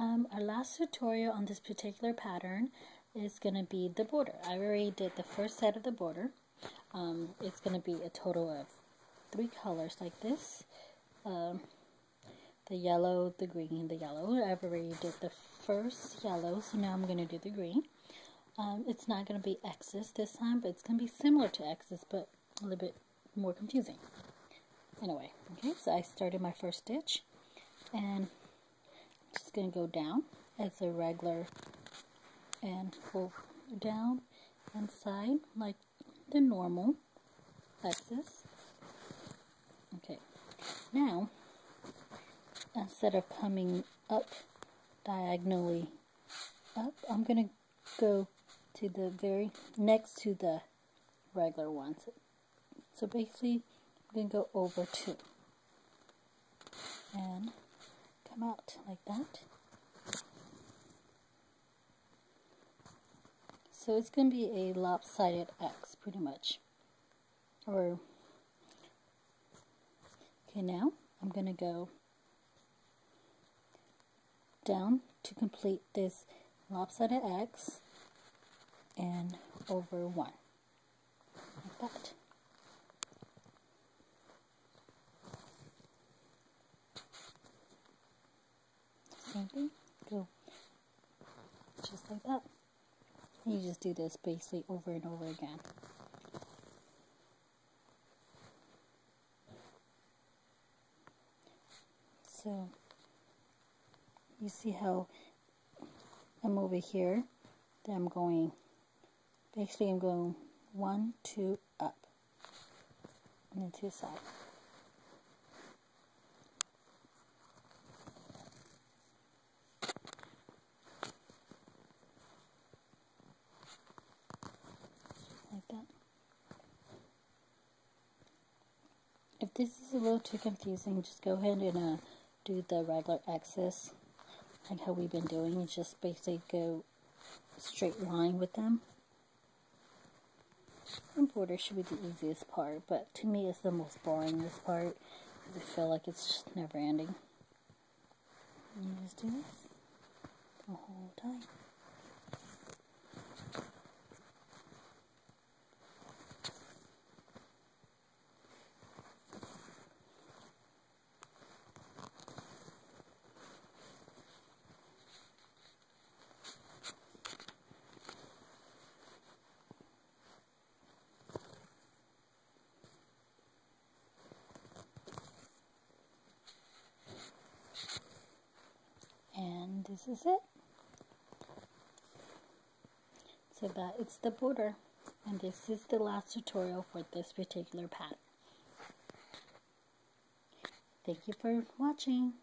Our last tutorial on this particular pattern is going to be the border. I already did the first set of the border. It's going to be a total of 3 colors like this. The yellow, the green, and the yellow. I've already did the first yellow, so now I'm going to do the green. It's not going to be X's this time, but it's going to be similar to X's, but a little bit more confusing. Anyway, okay, so I started my first stitch, and I'm just going to go down as a regular and go down and side like the normal X's. Okay, now instead of coming up diagonally up, I'm going to go to the very next to the regular ones. So basically, I'm going to go over 2 and come out like that. So it's going to be a lopsided X pretty much. Okay, now I'm going to go down to complete this lopsided X and over 1 like that. Same thing, go just like that. And you just do this basically over and over again. So you see how I'm over here, then I'm going 1, 2 up and then to the side. Like that. If this is a little too confusing, just go ahead and do the regular X's like how we've been doing, and just basically go straight line with them. And border should be the easiest part, but to me it's the most boring this part, because I feel like it's just never ending. And you just do this the whole time. And this is it. So that is the border, and this is the last tutorial for this particular pattern. Thank you for watching.